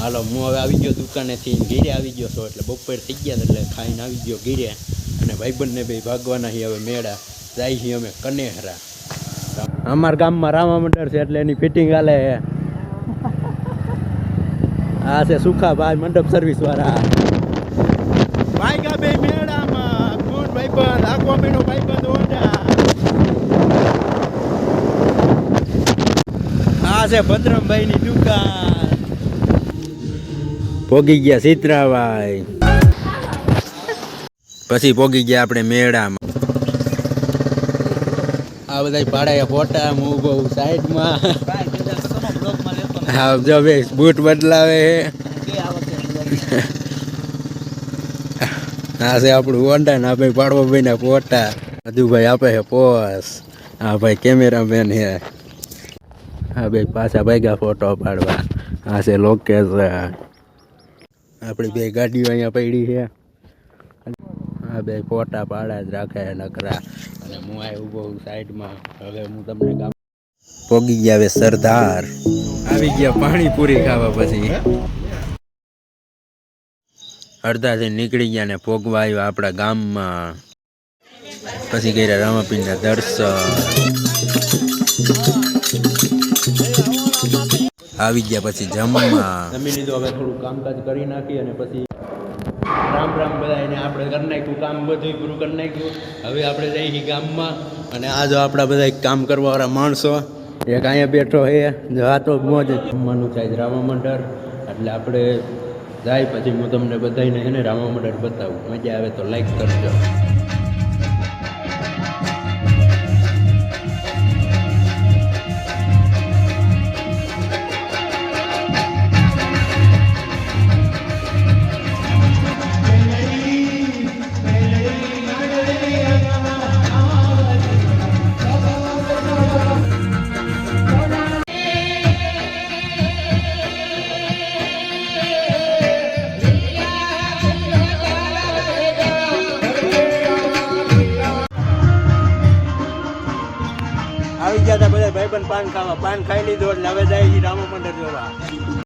હાલો હું હવે આવી ગયો દુકાનેથી, ઘીરે આવી ગયો છો એટલે બપોર થઈ ગયા એટલે ખાઈને આવી ગયો ઘીરે. અને ભાઈબંધને બે ભાગવાના છીએ હવે મેળા જાય છીએ અમે કનેહરા. અમારા ગામમાં રામા મંડળ છે એટલે એની ફિટિંગ હાલે. આ છે સુખાભાઈ મંડપ સર્વિસ વાળા. ભાઈગા બે મેળામાં ગુડ ભાઈબંધ આખો મહિનો ભાઈબંધ ઓઢા. આ છે ભદ્રમભાઈની દુકાન. પોગી ગયા સીતરાભાઈ. પછી પોગી ગયા આપણે મેળામાં. આ બધા પાડ્યા ફોટા હું ઉભો સાઈડમાં. હા જો ભાઈ બૂટ બદલાવે. હા છે આપણું હોન્ડા ને આ ભાઈ પાડવા ભાઈ ના ફોટા. મધુભાઈ આપે છે પોસ. હા ભાઈ કેમેરામેન હે. હા ભાઈ પાછા ભાગ્યા ફોટો પાડવા. હા છે લોકેશન. આપણી બે ગાડીઓ અહીંયા પડી છે. હા બે ફોટા પાડા જ રાખે નકરા. અને હું આ ઉભો સાઈડમાં. હવે હું તમને કામ પોગી ગયા હવે સરદાર. આવી ગયા પાણીપુરી ખાવા. પછી અડધાથી નીકળી ગયા ને પોગવા આવ્યા આપણા ગામમાં. પછી ગયા રામાપીરના દર્શન. આવી ગયા પછી જમવા. જમી લીધું. હવે થોડું કામકાજ કરી નાખી અને પછી રામ રામ બધાને આપણે કરી નાખ્યું કામ બધું પૂરું કરી નાખ્યું. હવે આપણે જઈએ ગામમાં. અને આ જો આપણા બધા કામ કરવાવાળા માણસો એક અહીંયા બેઠો છે. જો આ તો મોજ જમવાનું થાય રામા મંડળ. એટલે આપણે જાય પછી હું તમને બધાને છે ને રામા મંડળ બતાવું. મજા આવે તો લાઈક કરજો. આવી ગયા હતા બધા ભાઈબંધ પાન ખાવા. પાન ખાઈ લીધું એટલે હવે જાય રામા મંડળ જોવા.